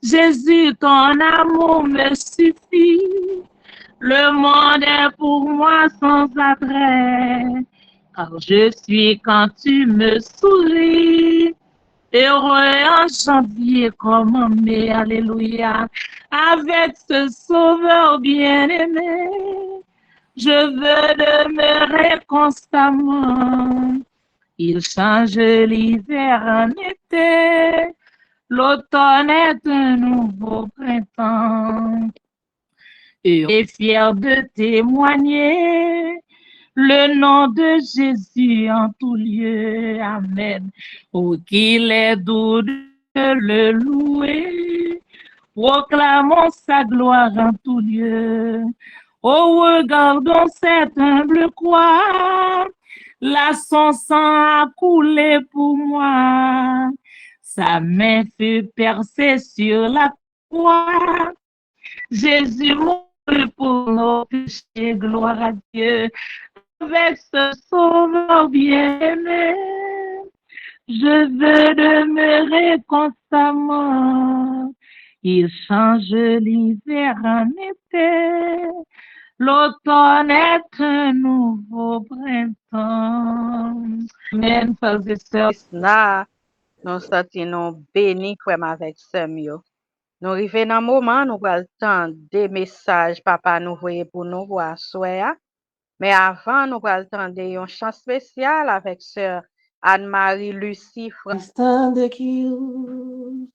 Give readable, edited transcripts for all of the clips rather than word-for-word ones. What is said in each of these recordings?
Jésus, ton amour me suffit. Le monde est pour moi sans attrait, car je suis quand tu me souris. Heureux en janvier comme en mai, alléluia, avec ce sauveur bien-aimé. Je veux demeurer constamment. Il change l'hiver en été. L'automne est un nouveau printemps. Et fier de témoigner le nom de Jésus en tout lieu. Amen. Oh, qu'il est doux de le louer. Proclamons sa gloire en tout lieu. Oh, regardons cette humble croix. Là, son sang a coulé pour moi. Sa main fut percée sur la croix. Jésus mourut pour nos péchés, gloire à Dieu. Avec ce sauveur bien-aimé, je veux demeurer constamment. Il change l'hiver en été. L'automne est un nouveau printemps. Amen, frères et sœurs. Là, nous sortons bénis frère avec Samuel. Nous arrivons dans un moment, nous allons temps des messages papa nous voyait pour nous voir soir. Mais avant, nous allons attendre un chant spécial avec sœur Anne-Marie Lucie. I stand accused.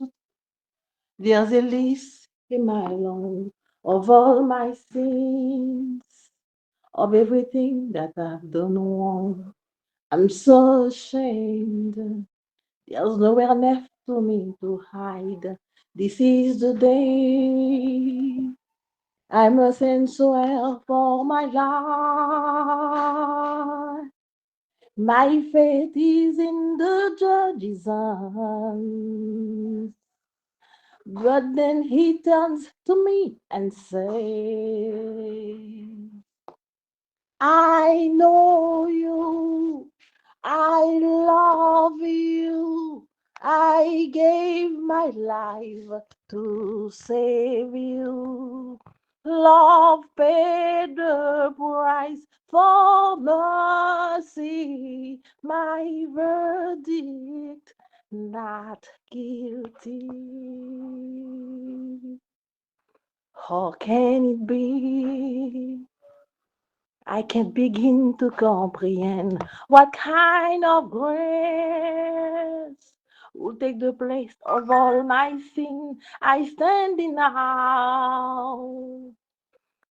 There's a list in my lungs of all my sins, of everything that I've done wrong. I'm so ashamed. There's nowhere left for me to hide. This is the day I must answer for my life. My faith is in the judge's hands. But then he turns to me and says, I know you. I love you. I gave my life to save you. Love paid the price for mercy. My verdict, not guilty. How can it be? I can't begin to comprehend what kind of grace will take the place of all my sin. I stand in awe,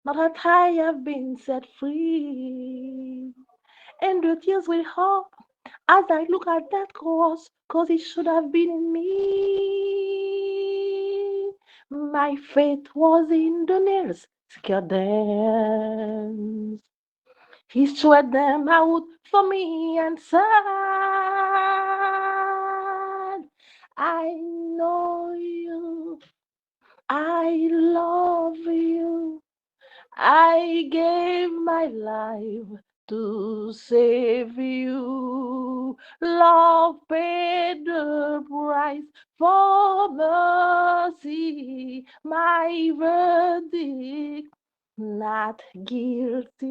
not that I have been set free, and the tears will hope as I look at that cross, 'cause it should have been in me. My faith was in the nails, scared them. He sweat them out for me and said, I know you, I love you, I gave my life to save you. Love paid the price for mercy, my verdict, not guilty.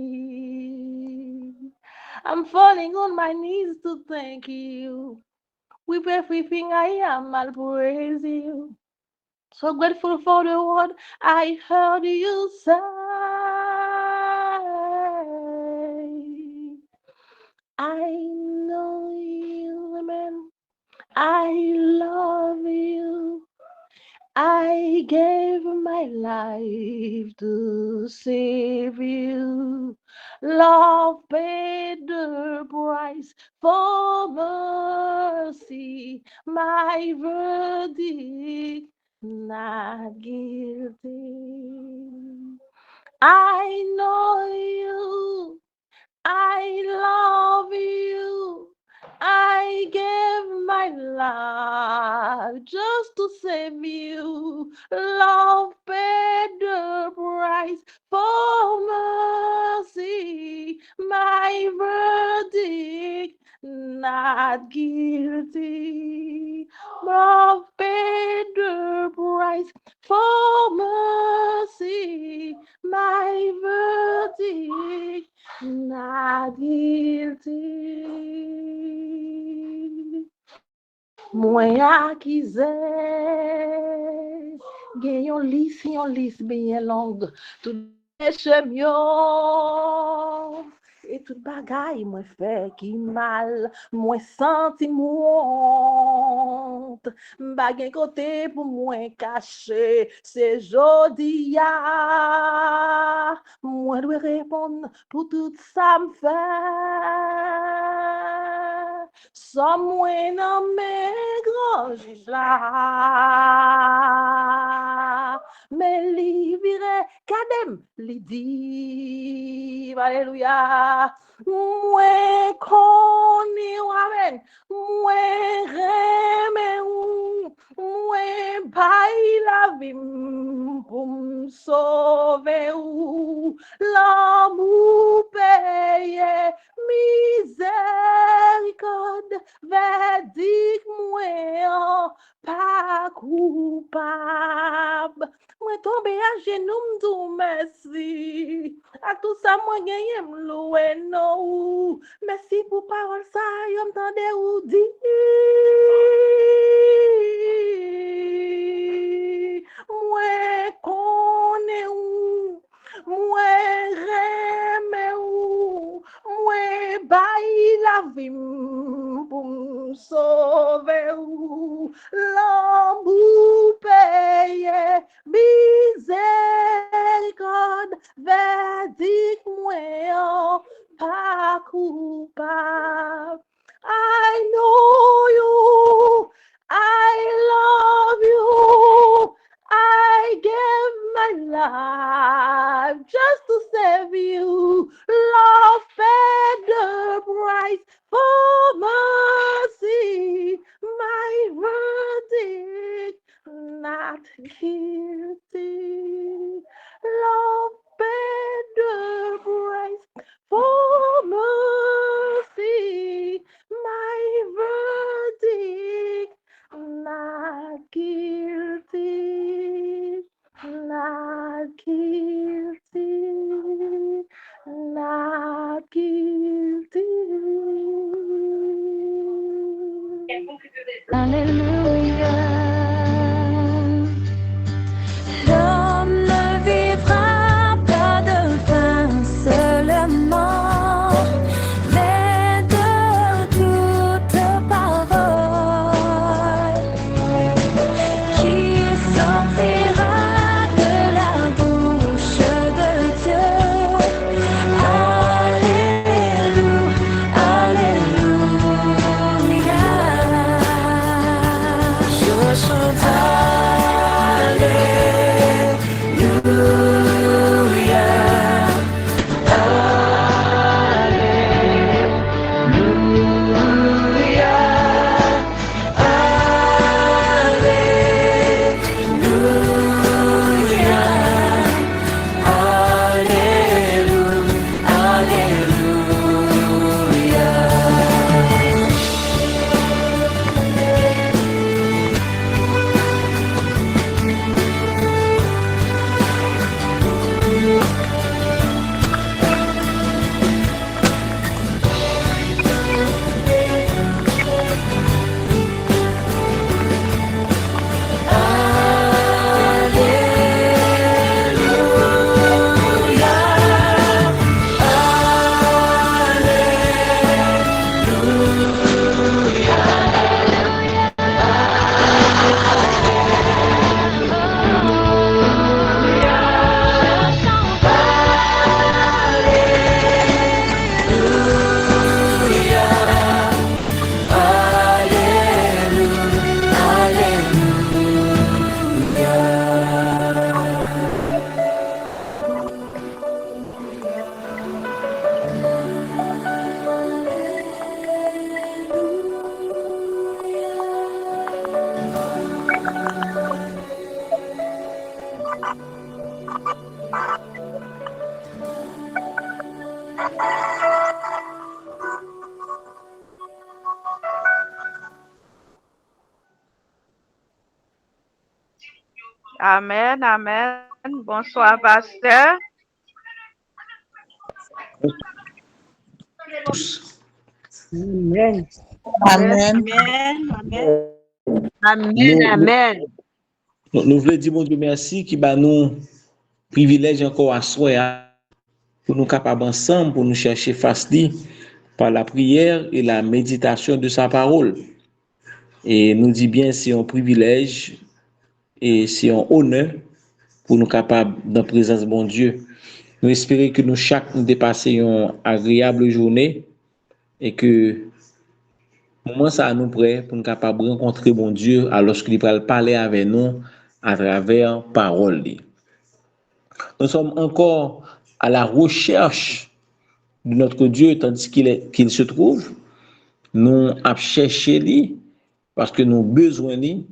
I'm falling on my knees to thank you. With everything I am, I'll praise you. So grateful for the word I heard you say. I know you, amen. I love you. I gave my life to save you. Love paid the price for mercy. My verdict, not guilty. I know you. I love you. I gave my life just to save you. Love paid the price for mercy. My verdict, not guilty. Love paid the price price for mercy, my verdict not guilty. Mwen akize, gen yon lis bien long, tout peche myo, et tout bagay mwen fè ki mal, mwen santi mwont, bagen kote pou mwen kache, se jodi ya, mwen dwe repon pou tout sa m fè. Somewhere nan men gran juj la, men li vire kadem li di, alléluia, mwen koni wamen, mwen reme ou, mwen bay la vim pou m sauve ou, l'amour paye miséricorde, verdict mwen pas coupable. Mwen tombe à genoux m'dou merci. A tout ça mwen genye m'loué nou. Merci pour parole ça yo m'tande ou di. Mwen kone ou, mwen reme ou, mwen bay la vim pou m sauve ou, l'amour paye miséricorde, verdict mwen pas coupable. I know you, I love you, I gave my life just to save you. Love paid the price for mercy. My verdict not guilty. Love paid the price for mercy. My verdict not guilty, not guilty, not guilty. Alléluia. L'homme ne vivra pas de pain seulement, mais de toute parole qui sortira de la bouche de Dieu. Alléluia, alléluia. Je chante alléluia, Amen, amen. Bonsoir, pasteur. Amen. Amen. Amen. Amen. Amen, amen. Nous voulons dire, mon Dieu, merci qui va nous privilège encore à soi pour nous capables ensemble, pour nous chercher face lui par la prière et la méditation de sa parole. Et nous dit bien, c'est un privilège et c'est un honneur pour nous capables dans la présence de bon Dieu. Nous espérons que nous chaque nous dépassions une agréable journée et que moment ça nous prêt pour nous capables de rencontrer bon Dieu alors qu'il va parler avec nous à travers parole. Nous sommes encore à la recherche de notre Dieu tandis qu'il se trouve. Nous avons cherché lui parce que nous avons besoin de lui.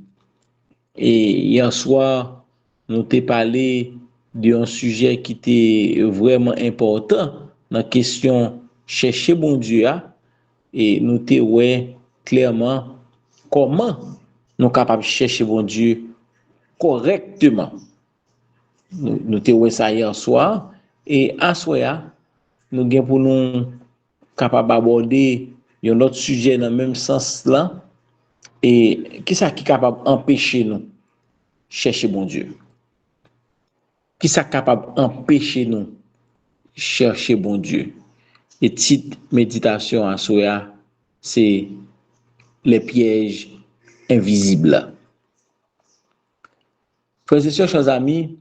Et hier soir, nous avons parlé d'un sujet qui était vraiment important dans la question chercher bon Dieu. Et nous avons clairement comment nous sommes capables de chercher bon Dieu correctement. Nous avons ça hier soir. Et à soir, nous avons pour nous capables d'aborder un autre sujet dans le même sens là. Et qui est capable d'empêcher nous chercher bon Dieu? Qui est capable d'empêcher nous chercher bon Dieu? Et titre méditation à soya, c'est les pièges invisibles. Frères et sœurs, chers amis,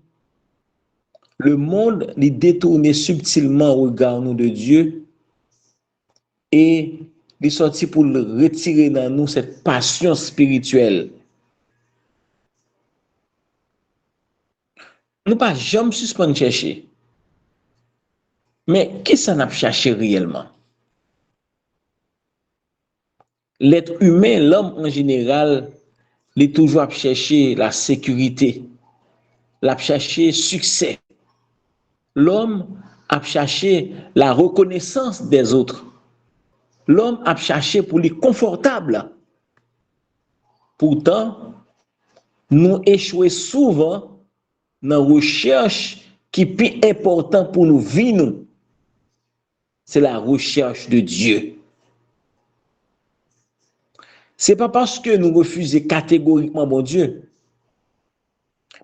le monde lui détourne subtilement au regard nous de Dieu et il est sorti pour retirer dans nous cette passion spirituelle. Nous pas jamais suspendre chercher. Mais qu'est-ce qu'on a cherché réellement? L'être humain, l'homme en général, il est toujours à chercher la sécurité, à chercher succès. L'homme a cherché la reconnaissance des autres. L'homme a cherché pour lui confortable. Pourtant, nous échouons souvent dans la recherche qui est plus importante pour nous vivre. C'est la recherche de Dieu. Ce n'est pas parce que nous refusons catégoriquement mon Dieu,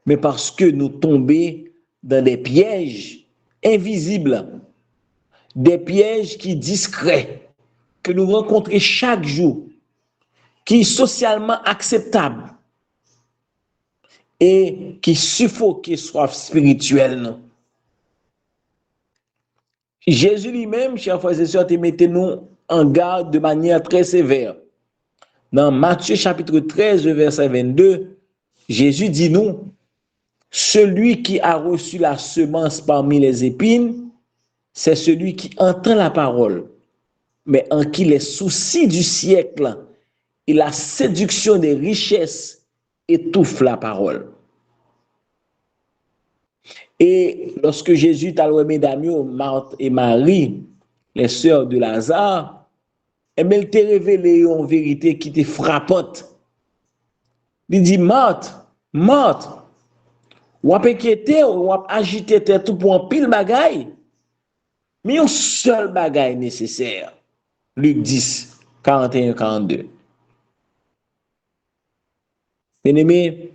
mais parce que nous tombons dans des pièges invisibles, des pièges qui discrets, que nous rencontrons chaque jour, qui sont socialement acceptables et qui suffoquent soif spirituelle. Jésus lui-même, chers frères et sœurs, te mettez nous en garde de manière très sévère. Dans Matthieu chapitre 13, verset 22, Jésus dit nous, celui qui a reçu la semence parmi les épines, c'est celui qui entend la parole, mais en qui les soucis du siècle et la séduction des richesses étouffent la parole. Et lorsque Jésus t'a loué mesdames, Marthe et Marie, les sœurs de Lazare, elle t'a révélé une vérité qui était frappante. Il dit, Marthe, ou ap inquiété, ou ap agité tout pour un pile bagaille, mais un seul bagaille nécessaire. Luc 10, 41-42. Bien-aimé,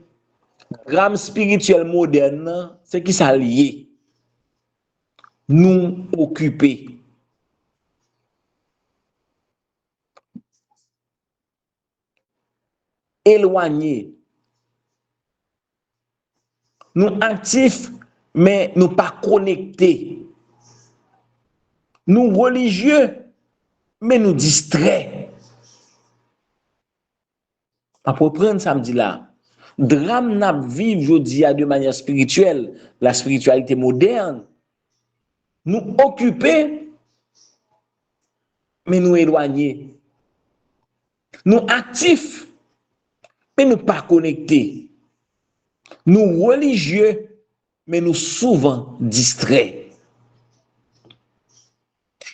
drame spirituel moderne, c'est qui ça lié? Nous occuper. Éloignés. Nous actifs, mais nous pas connectés. Nous religieux, mais nous distraits. Pour prendre samedi là, drame n'a vivre aujourd'hui de manière spirituelle, la spiritualité moderne. Nous occupés, mais nous éloignés. Nous actifs, mais nous pas connectés. Nous religieux, mais nous souvent distraits.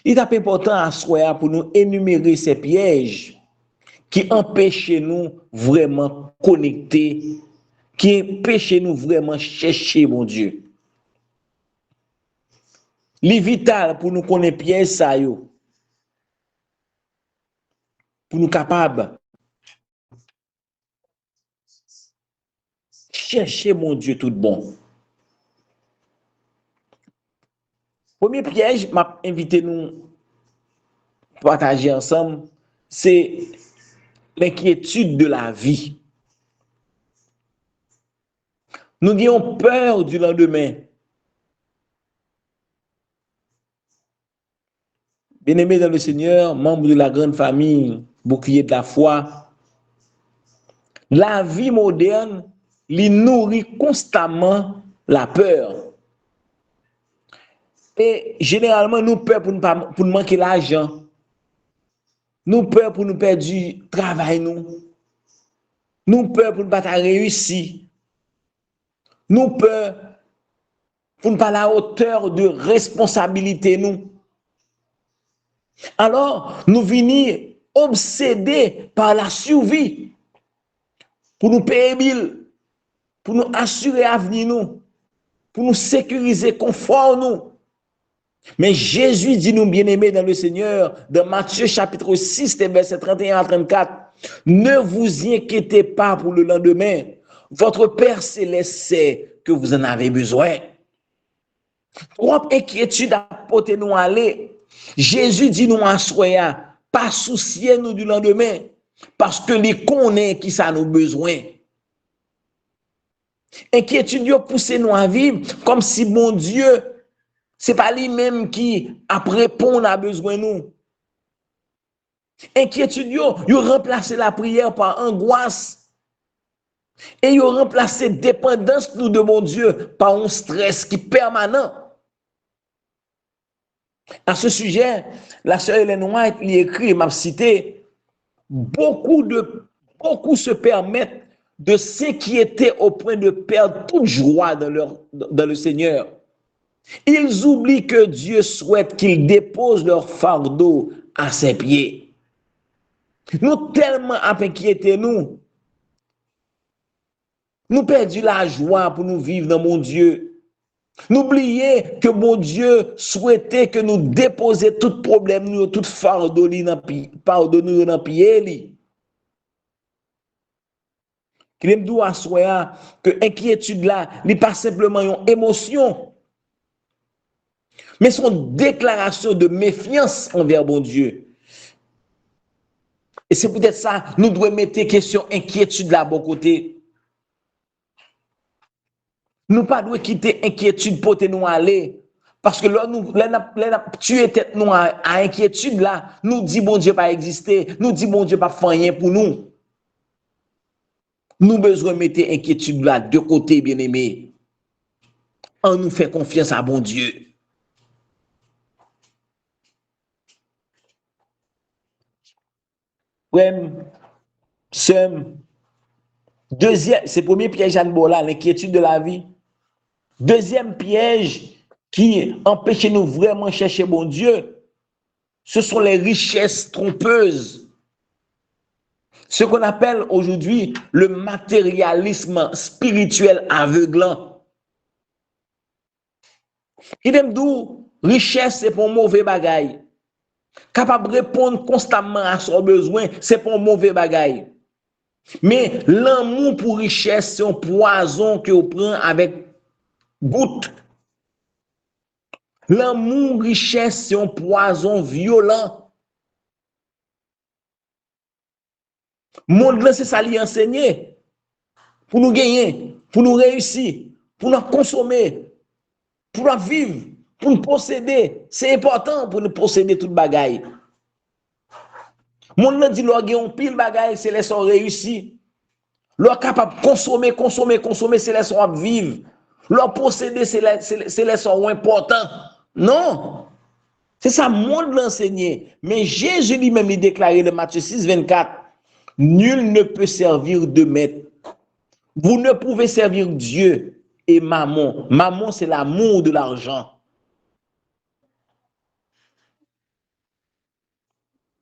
Il est important à soi pour nous énumérer ces pièges qui empêchent nous vraiment connecter, qui empêche nous vraiment chercher mon Dieu. Li vital pour nous connaître piège ça yo. Pour nous capables chercher mon Dieu tout bon. Premier piège m'a invité nous partager ensemble, c'est l'inquiétude de la vie. Nous avons peur du lendemain. Bien-aimés dans le Seigneur, membres de la grande famille, bouclier de la foi, la vie moderne, lui nourrit constamment la peur. Et généralement, nous peur pour nous manquer l'argent. Nous peur pour nous perdre du travail. Nous peur pour ne pas réussir. Nous peur pour ne pas à la hauteur de responsabilité. Alors, nous venons obsédés par la survie pour nous payer bill, pour nous assurer l'avenir, pour nous sécuriser confort. Mais Jésus dit nous bien-aimés dans le Seigneur, dans Matthieu chapitre 6, verset 31 à 34, ne vous inquiétez pas pour le lendemain. Votre Père céleste sait que vous en avez besoin. Trop inquiétude à porter nous aller. Jésus dit nous en soya, pas soucier nous du lendemain, parce que les connaît qui ça nous besoin. Inquiétude yo pousse nous à vivre comme si mon Dieu c'est pas lui-même qui a répondre à besoin nous. Inquiétude yo remplacer la prière par angoisse. Et yo remplacer dépendance nous de mon Dieu par un stress qui est permanent. À ce sujet, la sœur Hélène White lui écrit, m'a cité, beaucoup se permettent de s'inquiéter au point de perdre toute joie dans le Seigneur. Ils oublient que Dieu souhaite qu'ils déposent leur fardeau à ses pieds. Nous tellement inquiétés, nous perdons la joie pour nous vivre dans mon Dieu. N'oubliez que mon Dieu souhaitait que nous déposions tout problème, tout fardeau pardonner dans pied. Qu'il aime d'où assoya que inquiétude là, n'est pas simplement une émotion, mais son déclaration de méfiance envers mon Dieu. Et c'est peut-être ça, nous devons mettre question inquiétude là bon côté. Nous pas devons quitter inquiétude pour nous aller. Parce que là, nous tuer tête nous à inquiétude là, nous dit bon Dieu pas exister, nous dit bon Dieu pas faire rien pour nous. Nous besoin mettre inquiétude là de côté, bien-aimés. On nous fait confiance à bon Dieu. Deuxième, c'est le premier piège à nous là, l'inquiétude de la vie. Deuxième piège qui empêche nous vraiment chercher bon Dieu, ce sont les richesses trompeuses. Ce qu'on appelle aujourd'hui le matérialisme spirituel aveuglant. Il aime d'où richesse, c'est pour mauvais bagaille. Capable de répondre constamment à son besoin, c'est pour mauvais bagaille. Mais l'amour pour richesse, c'est un poison que on prend avec goutte. L'amour richesse, c'est un poison violent. Monde là, c'est ça lui enseigner. Pour nous gagner, pour nous réussir, pour nous consommer, pour nous vivre, pour nous posséder. C'est important pour nous posséder toute bagaille. Monde là dit leur gagne pile bagaille, c'est les sont réussir. Leur capable consommer, c'est les sont vivre. Leur posséder, c'est les sont important. Non. C'est ça monde l'enseigner. Mais Jésus lui-même il déclaré dans Matthieu 6, 24. Nul ne peut servir deux maîtres. Vous ne pouvez servir Dieu et mammon. Mammon, c'est l'amour de l'argent.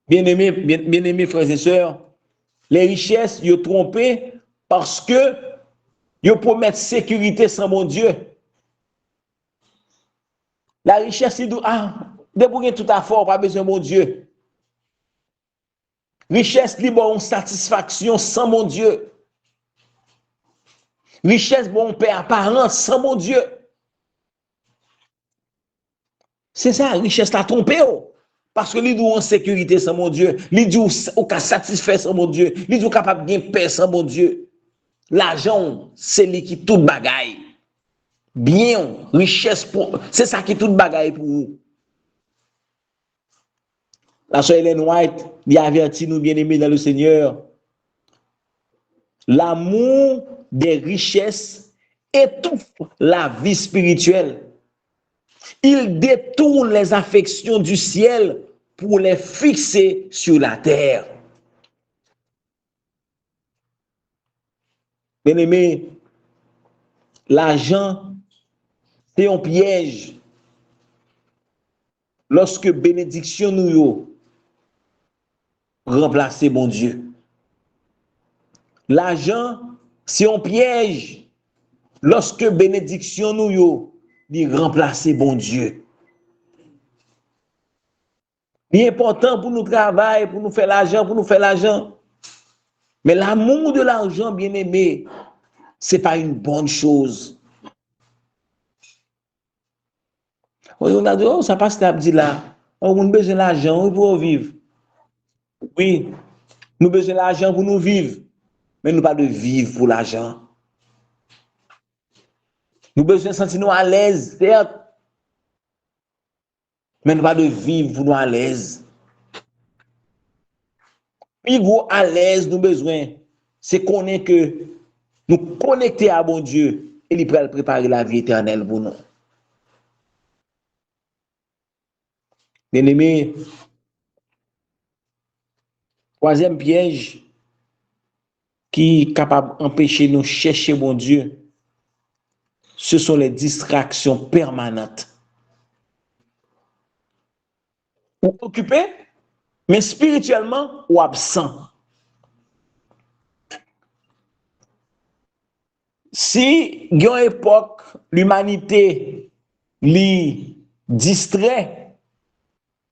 Bien-aimés frères et sœurs, les richesses, ils ont trompé parce que Ils promettent sécurité sans mon Dieu. La richesse, il dit, débrouiller tout à fort, pas besoin de mon Dieu. Richesse, libre, satisfaction sans mon Dieu. Richesse, bon, paix apparent sans mon Dieu. C'est ça, richesse, la trompé. Parce que lui dit en sécurité sans mon Dieu. Lui dit ou qu'à satisfait sans mon Dieu. Lui dit ou capable de gagner paix sans mon Dieu. L'argent, c'est lui qui tout bagaille. Bien, richesse, c'est ça qui tout bagaille pour vous. La sœur Hélène White, il avertit nous bien-aimés dans le Seigneur. L'amour des richesses étouffe la vie spirituelle. Il détourne les affections du ciel pour les fixer sur la terre. Bien-aimés, l'argent, c'est un piège. Lorsque bénédiction nous remplace bon Dieu. L'argent, c'est un piège. Lorsque bénédiction nous remplace bon Dieu. C'est important pour nous travailler, pour nous faire l'argent, Mais l'amour de l'argent, bien aimé, ce n'est pas une bonne chose. On a dit, ça passe à dire là, on a besoin de l'argent pour vivre. Oui, nous avons besoin de l'argent pour nous vivre, mais nous pas de vivre pour l'argent. Nous avons besoin de sentir nous à l'aise, certes, mais nous pas de vivre pour nous à l'aise. Vivre à l'aise, nous besoin, c'est connaître que nous connecter à bon Dieu et il peut préparer la vie éternelle pour nous. Bien-aimés, troisième piège qui est capable d'empêcher nous chercher bon Dieu, ce sont les distractions permanentes. Ou occupé, mais spirituellement ou absent. Si, il y a une époque, l'humanité li distrait,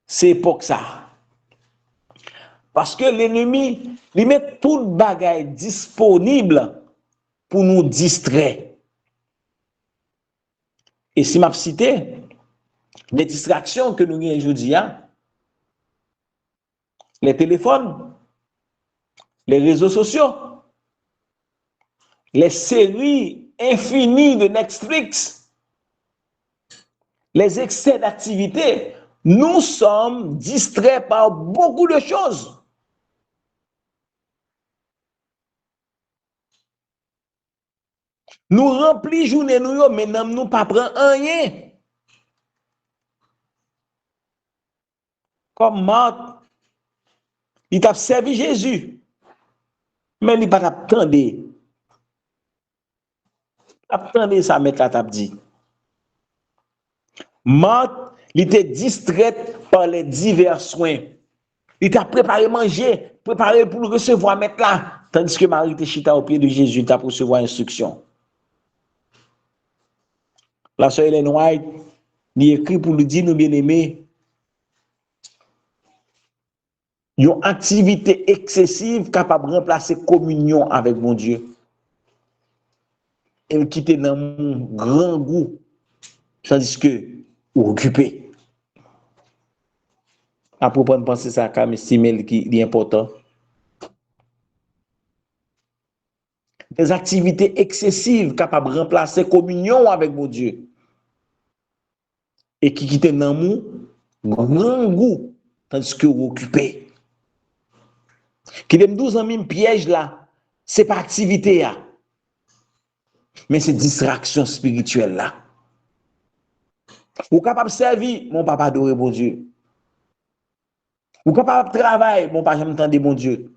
c'est époque ça. Parce que l'ennemi, il met tout le bagage disponible pour nous distraire. Et si m'a cité, les distractions que nous avons aujourd'hui, les téléphones, les réseaux sociaux, les séries infinies de Netflix, les excès d'activité, nous sommes distraits par beaucoup de choses. Nous remplissons journée nous, mais nous pas prend rien. Comme Marthe, il t'a servi Jésus, mais il pas attendre. Attendez ça, mettre la table dit. Marthe, il était distraite par les divers soins. Il t'a préparé manger, préparé pour le recevoir, mettre là. Tandis que Marie était chita au pied de Jésus, il t'a pour recevoir instruction. La sœur Hélène White, il écrit pour lui dire, nous bien-aimés, une activité excessive capable de remplacer communion avec mon Dieu. Elle quitte dans mon grand goût, tandis que occupé. À propos de penser ça, comme estimer qui est important. Des activités excessives capables de remplacer communion avec mon Dieu. Et qui quitte dans mon grand goût, tandis que occupé. Qui dem 12 ans même piège là, c'est pas activité là. Mais c'est distraction spirituelle là. Ou capable de servir, mon papa adorer bon Dieu. Ou capable de travailler, mon papa jamais entendre bon Dieu.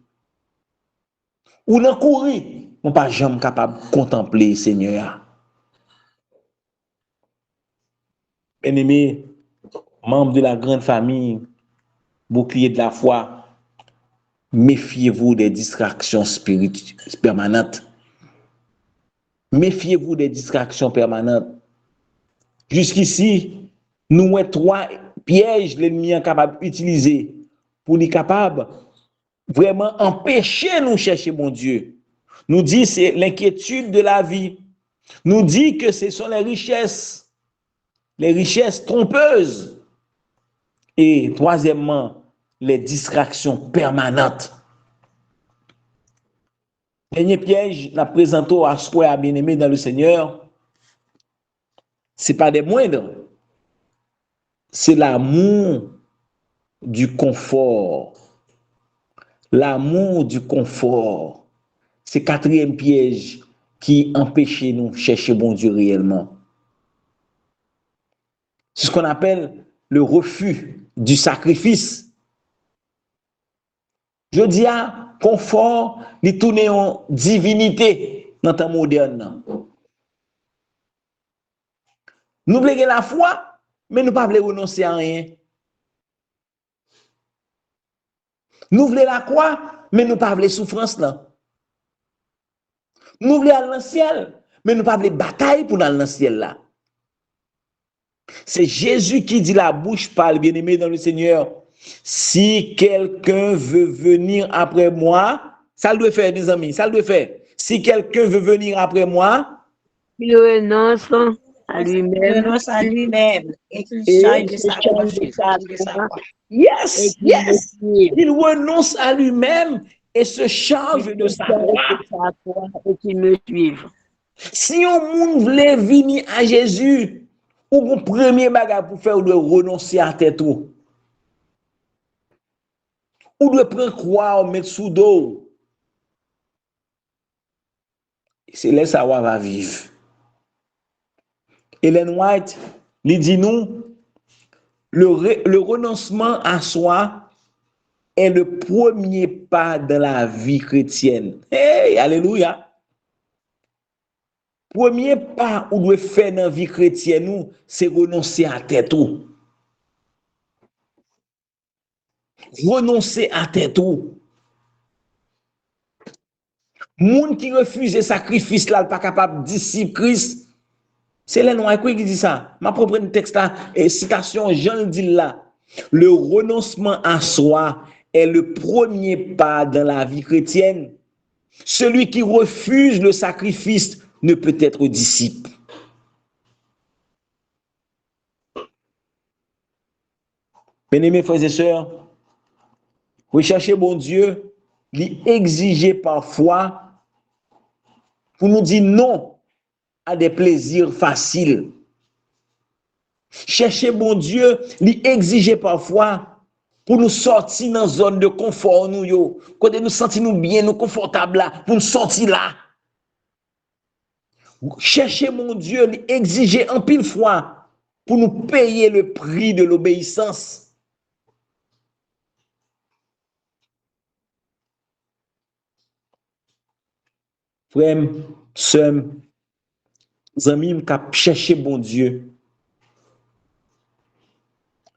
Ou dans courir, mon papa jamais capable de contempler Seigneur. Bien-aimés, membres de la grande famille, bouclier de la foi, méfiez-vous des distractions spirituelles permanentes. Méfiez-vous des distractions permanentes. Jusqu'ici, nous avons 3 pièges l'ennemi est capable d'utiliser pour lui capable vraiment empêcher nous chercher mon Dieu. Nous dit c'est l'inquiétude de la vie. Nous dit que ce sont les richesses trompeuses. Et troisièmement, les distractions permanentes. Dernier piège, la présentation à soi bien-aimé dans le Seigneur, ce n'est pas des moindres. C'est l'amour du confort. L'amour du confort. C'est 4e piège qui empêche nous de chercher bon Dieu réellement. C'est ce qu'on appelle le refus du sacrifice. Je dis à confort, il tourne en divinité dans le temps moderne. Nous voulons la foi, mais nous ne voulons pas renoncer à rien. Nous voulons la croix, mais nous ne voulons pas la souffrance là. Nous voulons aller dans le ciel, mais nous ne voulons pas la bataille pour aller dans le ciel là. C'est Jésus qui dit la bouche parle, bien-aimé dans le Seigneur. Si quelqu'un veut venir après moi, ça le doit faire, mes amis, ça le doit faire. Si quelqu'un veut venir après moi, il renonce à lui-même. Renonce à lui-même et qu'il change de sa croix. Yes. Il renonce à lui-même et se charge de sa croix. Et qu'il me suive. Si on monde voulait venir à Jésus, ou mon premier bagage pour faire, ou de renoncer à tête ou de prendre croix, ou mettre sous dos. C'est là ça va vivre. Ellen White, lui dit nous, le renoncement à soi est le premier pas dans la vie chrétienne. Hey, alléluia. Premier pas où doit faire dans la vie chrétienne, c'est renoncer à tête ou. Renoncer à tête ou. Moun qui refuse le sacrifice là, pas capable de disciple Christ. C'est les noirs qui dit ça. Ma propre texte là, et citation, Jean le dit là. Le renoncement à soi est le premier pas dans la vie chrétienne. Celui qui refuse le sacrifice ne peut être disciple. Bien-aimés frères et sœurs, rechercher bon Dieu, lui exiger parfois pour nous dire non à des plaisirs faciles. Chercher bon Dieu, lui exiger parfois pour nous sortir dans une zone de confort, quand nous sentir bien, nous confortables là, pour nous sortir là. Chercher mon Dieu, lui exiger en pile fois pour nous payer le prix de l'obéissance. Frère, sœur, amis, qui chercher bon Dieu.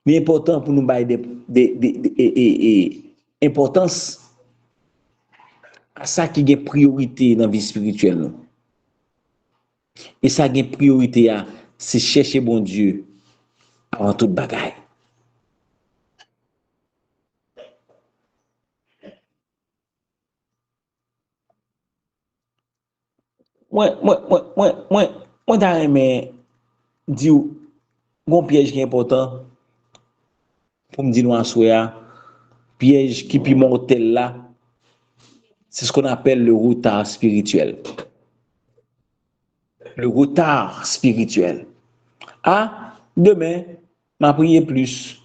Mais important pour nous bailler importance à ça qui est priorité dans la vie spirituelle. Et ça qui est priorité, c'est chercher bon Dieu avant toute bagaille. Moi, t'as aimé dire un piège qui est important pour me dire nous en soya, piège qui est mortel là, c'est ce qu'on appelle le retard spirituel. Le retard spirituel. Ah, demain, m'a prié plus.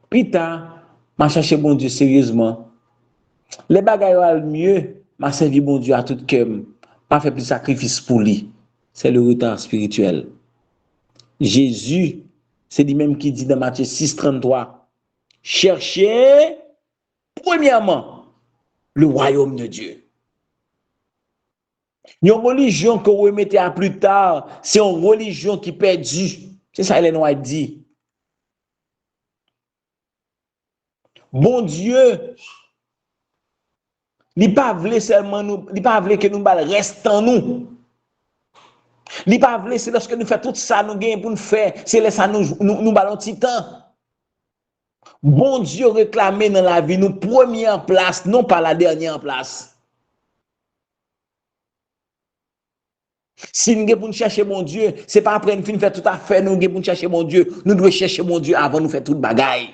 Plus tard, m'a cherché bon Dieu sérieusement. Les bagailles mieux, m'a servi bon Dieu à tout cœur. Pas fait plus de sacrifice pour lui. C'est le retard spirituel. Jésus, c'est lui-même qui dit dans Matthieu 6,33, cherchez premièrement le royaume de Dieu. Une religion que vous remettez à plus tard, c'est une religion qui est perdue. C'est ça, Ellen White dit. Bon Dieu, il ne pas voulait seulement nous, il pas voulait que nous restions en nous. Li pas vle, c'est lorsque nous faisons tout ça, nous gagnons pour nous faire, c'est là ça nous ballons petit temps. Bon Dieu réclamé dans la vie, nous première place, non pas la dernière place. Si nous devons chercher mon Dieu, c'est pas après nous finir faire tout à fait, nous devons chercher mon Dieu. Nous devons chercher mon Dieu avant de faire toute bagaille.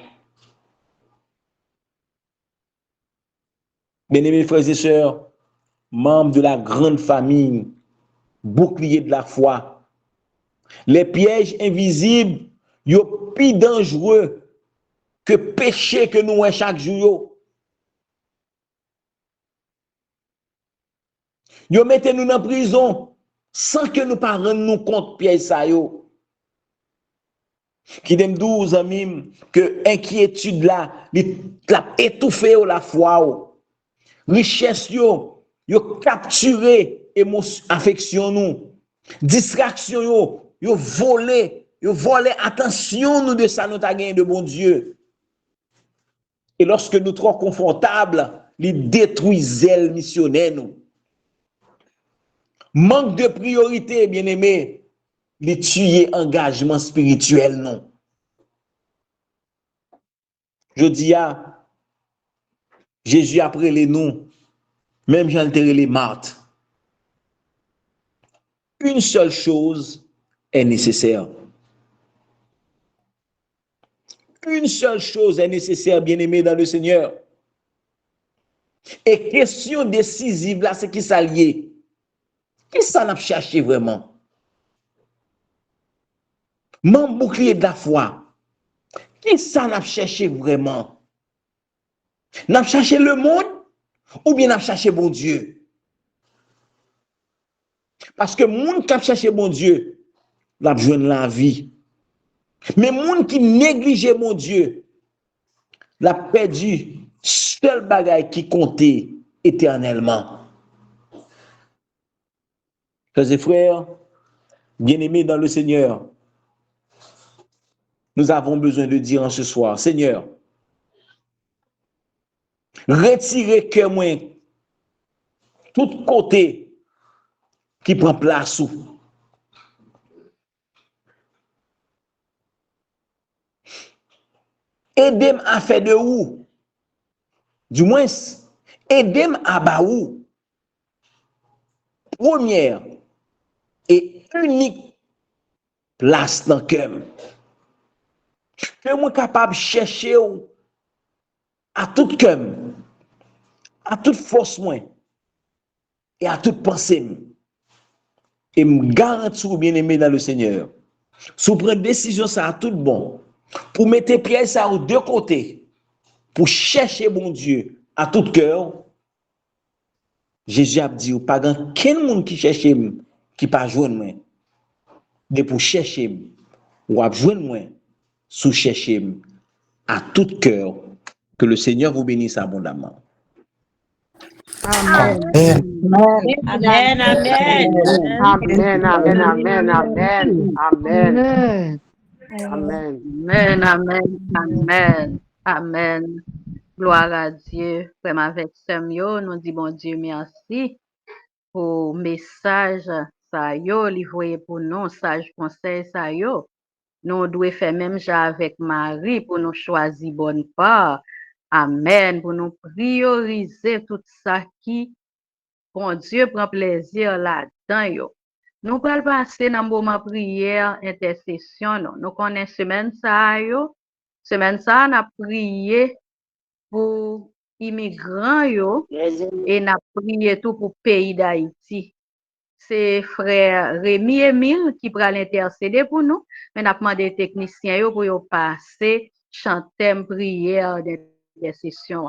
Bien-aimés frères et sœurs, membres de la grande famille, bouclier de la foi, les pièges invisibles, sont plus dangereux que péché que nous avons chaque jour. Ils mettent nous en prison sans que nous ne rendions compte piège ça yo. Qui dem 12 amis que inquiétude là, l'a étouffé la foi. Richesse yo capturé affection nous. Distraction yo volé attention nous de ça nous t'a gagné de bon Dieu. Et lorsque nous trop confortables, ils détruisent le missionnaire nous. Manque de priorité, bien-aimé, les tuer engagement spirituel non. Je dis à Jésus après les noms, même Jean les Marthe. Une seule chose est nécessaire. Une seule chose est nécessaire, bien-aimé dans le Seigneur. Et question décisive là, c'est qui s'allier. Qu'est-ce que ça n'a cherché vraiment? Mon bouclier de la foi. Qu'est-ce que ça n'a cherché vraiment? N'a cherché le monde ou bien n'a cherché bon Dieu? Parce que monde qui a cherché bon Dieu, l'a besoin de la vie. Mais monde qui néglige mon Dieu, l'a perdu seul bagage qui comptait éternellement. Frères et frères, bien-aimés dans le Seigneur, nous avons besoin de dire en ce soir, Seigneur, retirez que moi tout côté qui prend place ou. Aidez-moi à faire de où? Du moins, aidez-moi à bas où? Première et unique place dans le cœur. Que moi capable de chercher à tout cœur, à toute force moins et à toute pensée. Et me garantis bien aimé dans le Seigneur. Si vous prenez décision ça à tout bon, pour mettre pièce ça aux deux côtés, pour chercher bon Dieu à tout cœur, Jésus a dit, pas grand quel monde qui cherche qui pas joindre moi. Mais pour chercher ou à joindre moi, sous chercher à tout cœur, que le Seigneur vous bénisse abondamment. Amen. Amen, amen. Amen, amen, amen, amen, amen. Amen. Amen, amen, amen, amen. Gloire à Dieu. Frère avec Samuel, nous dit bon Dieu merci pour message ça yo livré pour nous, sage conseil ça yo. Nous devons faire même chose avec Marie pour nous choisir bonne part. Amen. Pour nous prioriser tout ça qui, bon Dieu, prend plaisir là-dedans yo. Nous allons passer dans le moment prière, intercession. Nous connaissons semaine ça yo. Semaine ça, on a prié pour immigrants yo et on a prié tout pour le pays d'Haïti. C'est frère Rémi Emile qui prend l'intercéder pour nous. Mais on a demandé aux techniciens yo pour yo passer chanter prière d'intercession.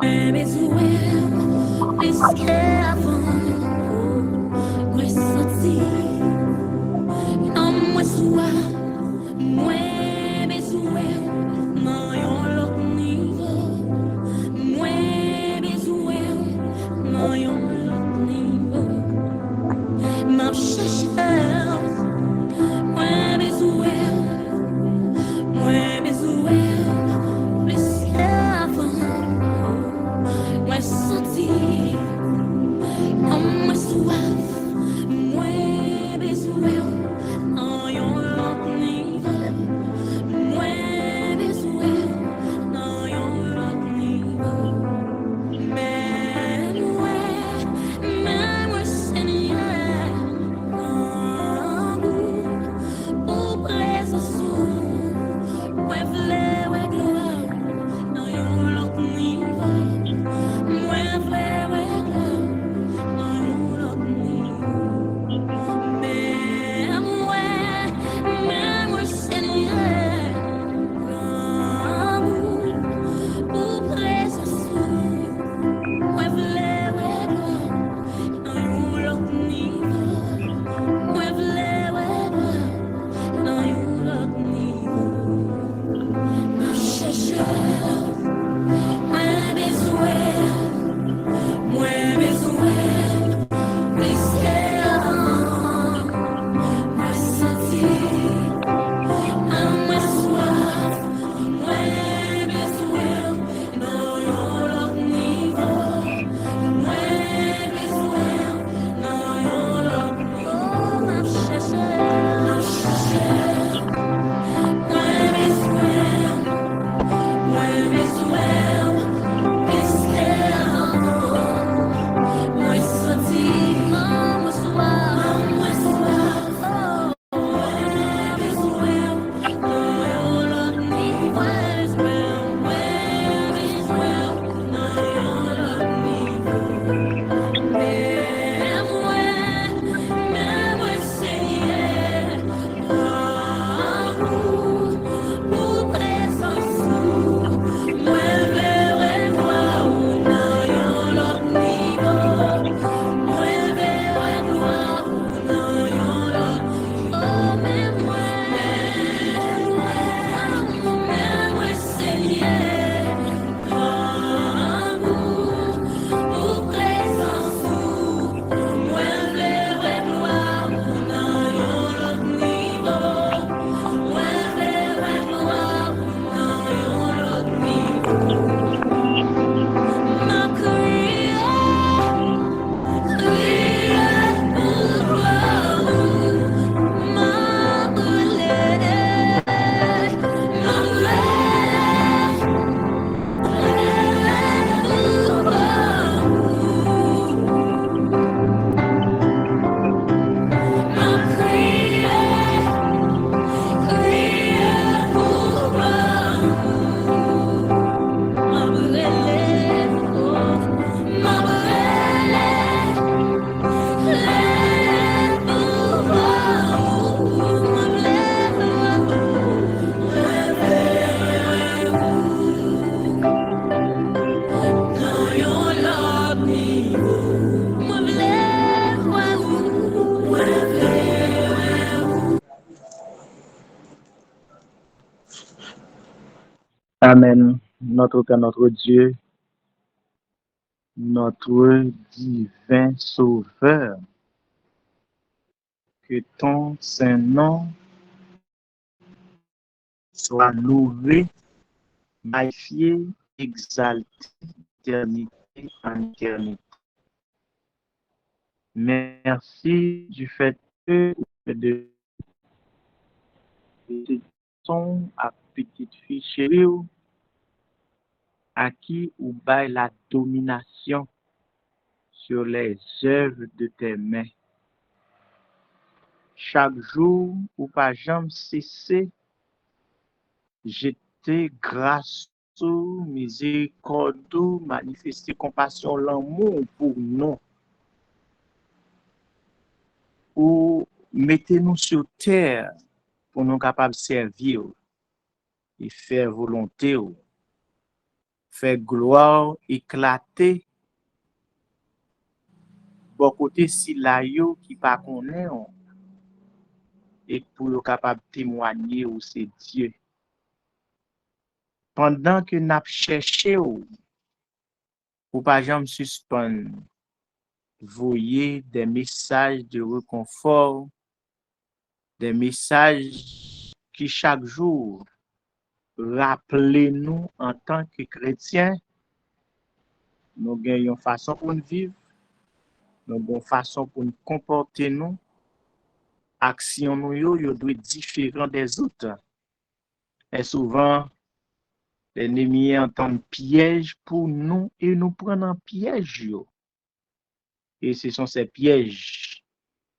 Amen. Notre Père, notre Dieu, notre divin Sauveur, que ton saint nom soit loué, magnifié, exalté, d'éternité en éternité. Merci du fait que de son à petite fille chérie à qui ou bail la domination sur les œuvres de tes mains. Chaque jour, ou pas jamais cesser, jeter grâce, miséricorde, manifester compassion, l'amour pour nous, ou mettez-nous sur terre pour nous capables de servir et faire volonté, faire gloire éclater, bon côté si la yo qui pas connaît, et pour nous capables de témoigner où c'est Dieu. Pendant que nous cherchons, ou pas jamais suspendre, voyez des messages de réconfort, des messages qui chaque jour rappellent-nous en tant que chrétiens, nous gagnons une façon pour nous vivre, nous avons une façon pour nous comporter, nous, action nous yo doit être différent des autres. Et souvent, l'ennemi entend piège pour nous et nous prendre en piège yo. Et ce sont ces pièges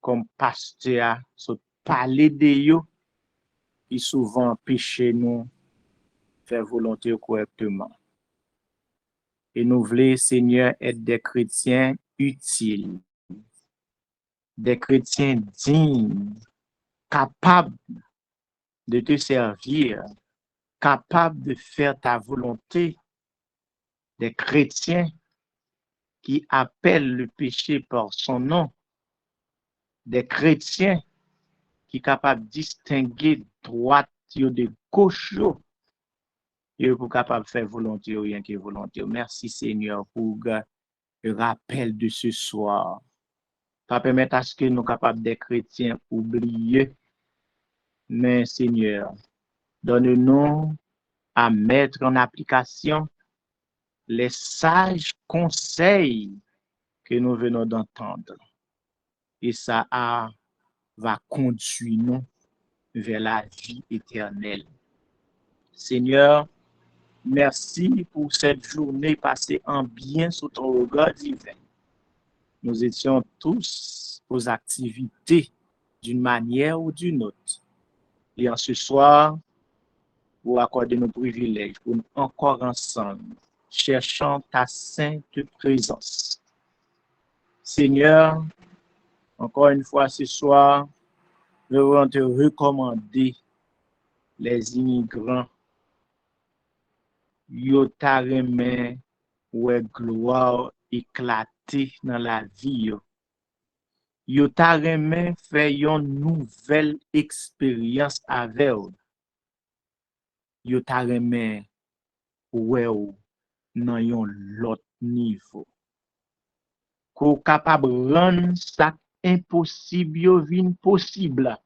comme pasteur sont parler de yo qui souvent empêchent nous faire volonté correctement. Et nous voulons, Seigneur, être des chrétiens utiles, des chrétiens dignes, capables de te servir, capables de faire ta volonté, des chrétiens qui appellent le péché par son nom, des chrétiens qui sont capables de distinguer droite de gauche, et pour capable de faire volonté ou rien que volonté. Merci Seigneur pour le rappel de ce soir. Pas permettre à ce que nous capables des chrétiens oublier, mais Seigneur, donne-nous à mettre en application les sages conseils que nous venons d'entendre. Et ça va conduire nous vers la vie éternelle. Seigneur, merci pour cette journée passée en bien sous ton regard divin. Nous étions tous aux activités d'une manière ou d'une autre. Et en ce soir, pour accorder nos privilèges, pour nous encore ensemble, cherchant ta sainte présence. Seigneur, encore une fois ce soir, nous voulons te recommander les immigrants. Yo ta remen ouais gloire éclater dans la vie. Yo ta remen fait une nouvelle expérience avec eux. Yo ta remen ouais dans un l'autre niveau. Ko capable rendre ça impossible yo vin possible.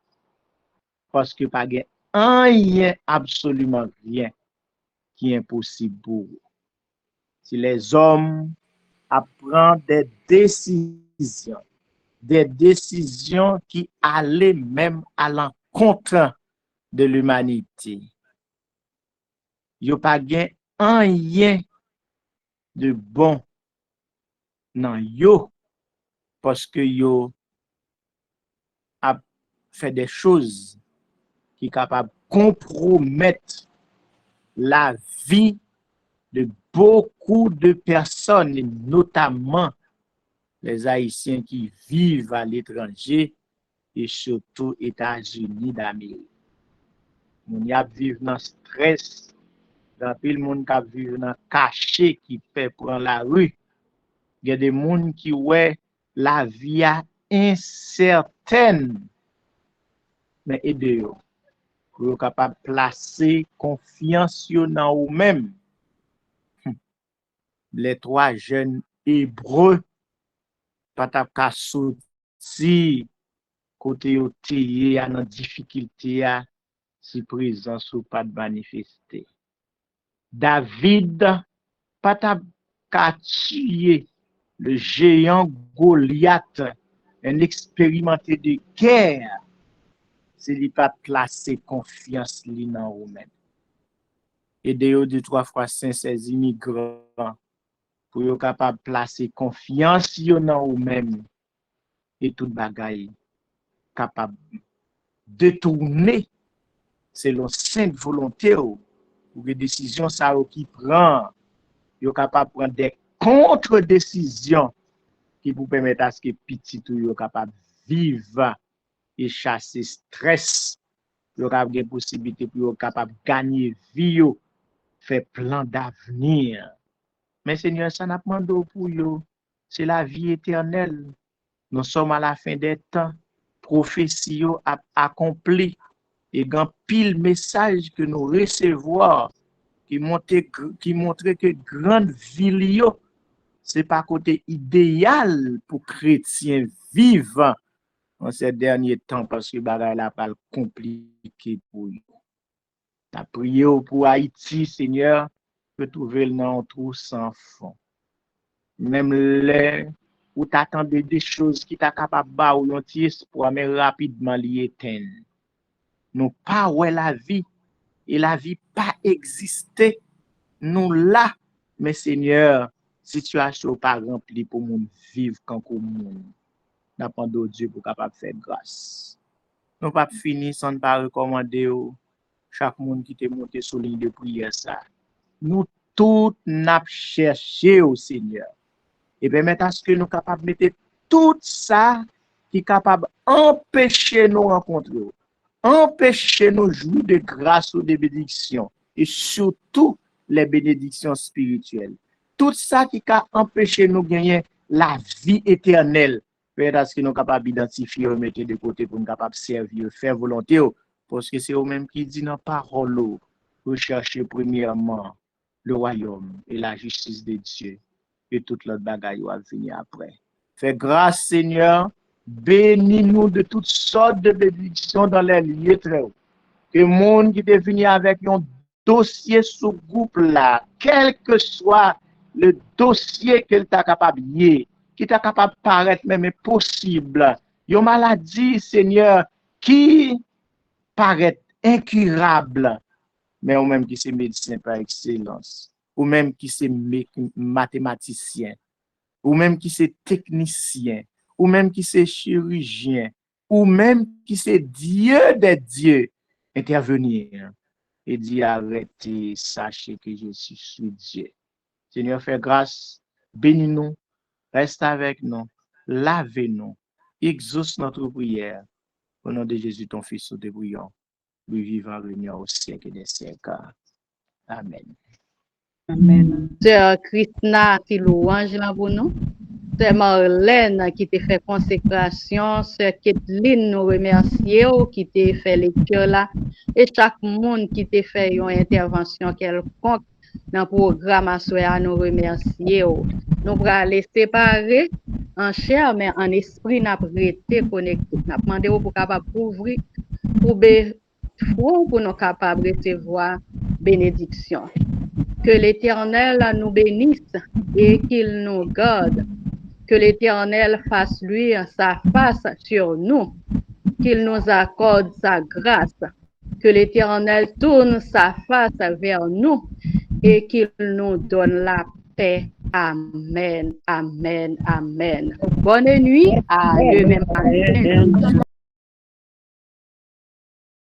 Parce que pas gen rien, absolument rien qui est impossible pour eux. Si les hommes apprennent des décisions qui allaient même à l'encontre de l'humanité, yo pas gen rien de bon nan yo parce que yo a fait des choses qui sont capables de compromettre la vie de beaucoup de personnes, notamment les Haïtiens qui vivent à l'étranger et surtout aux États-Unis d'Amérique. Moun y a vivre dans stress, dans pile moun qui vivre dans caché qui fait prendre la rue. Il y a des moun qui ouais la vie incertaine. Mais aidez-yo. pour yo capable placer confiance yo dans ou même. Les 3 jeunes hébreux pas tap ka sorti côté yo teye à dans difficulté a si présence ou pas de manifester. David pas tap ka tuer le géant Goliath, un expérimenté de guerre, c'est lui pas placer confiance li dans ou même. Et de yo 2-3 fois sincères immigrants pour yo capable placer confiance yo dans ou même et tout bagay capable détourner selon sainte volonté ou les décisions ça qui prend yo capable prendre des contre-décisions qui vous permettent à ce que petit ou yo capable vivre et chasser stress, yo capable des possibilités pour yo capable gagner vie yo, faire plan d'avenir. Mais Seigneur, ça n'a pas demandé pour yo, c'est la vie éternelle. Nous sommes à la fin des temps, prophétie yo a accompli et grand pile message que nous recevons qui montre que grande ville yo c'est pas côté idéal pour chrétiens vivre en ces derniers temps parce que bagay la pas compliqué pour eux. Ta prié pour Haïti, Seigneur, que trouver le nom trou sans fond. Même les où t'attendais des choses qui t'a capable ba ou yon ti espoir mais rapidement li éteindre. Nous pas ouais la vie et la vie pas exister. Nous là, mais Seigneur, situation pas remplie pour moun vivre quand moun. N'appendons Dieu pour capable faire grâce. Nous pas fini sans pas recommander chaque monde qui te monté sur ligne de prière ça. Nous tout n'a cherché au Seigneur. Et permettre à ce que nous capable mettre tout ça qui est capable empêcher nous rencontrer, empêcher nous jouir de grâce ou de bénédiction et surtout les bénédictions spirituelles. Tout ça qui a empêché nous gagner la vie éternelle. Parce que nous sommes capables d'identifier, mettre de côté pour nous capables de servir, faire volonté. Parce que c'est eux-mêmes qui disent dans la parole, rechercher premièrement le royaume et la justice de Dieu. Et toute l'autre bagaille va venir après. Fais grâce, Seigneur. Bénis-nous de toutes sortes de bénédictions dans les lieux très hauts. Que le monde qui est venu avec un dossier sous groupe là, quel que soit le dossier qu'il t'a capable de qui t'a capable de paraître même possible. Une maladie, Seigneur, qui paraît incurable, mais ou même qui c'est médecin par excellence, ou même qui c'est mathématicien, ou même qui c'est technicien, ou même qui c'est chirurgien, ou même qui c'est Dieu des dieux, intervenir et dire arrêtez, sachez que je suis Dieu. Seigneur, fais grâce, bénis-nous, reste avec nous, lavez-nous, exauce notre prière. Au nom de Jésus, ton Fils, nous te prions. Lui vivant, réunion au siècle des siècles. Amen. Amen. Sœur Krishna qui louange là pour nous. Sœur Marlène qui te fait consécration. Sœur Kathleen nous remercie qui te fait lecture là. Et chaque monde qui te fait une intervention quelconque dans le programme à soir nous remercie. Nous allons les séparer en chair mais en esprit n'a été connecté. N'a demandé pour capable ouvrir pour nous capables de recevoir bénédiction. Que l'Éternel nous bénisse et qu'il nous garde. Que l'Éternel fasse luire sa face sur nous. Qu'il nous accorde sa grâce. Que l'Éternel tourne sa face vers nous et qu'il nous donne la paix. Amen, amen, amen. Bonne nuit à eux-mêmes.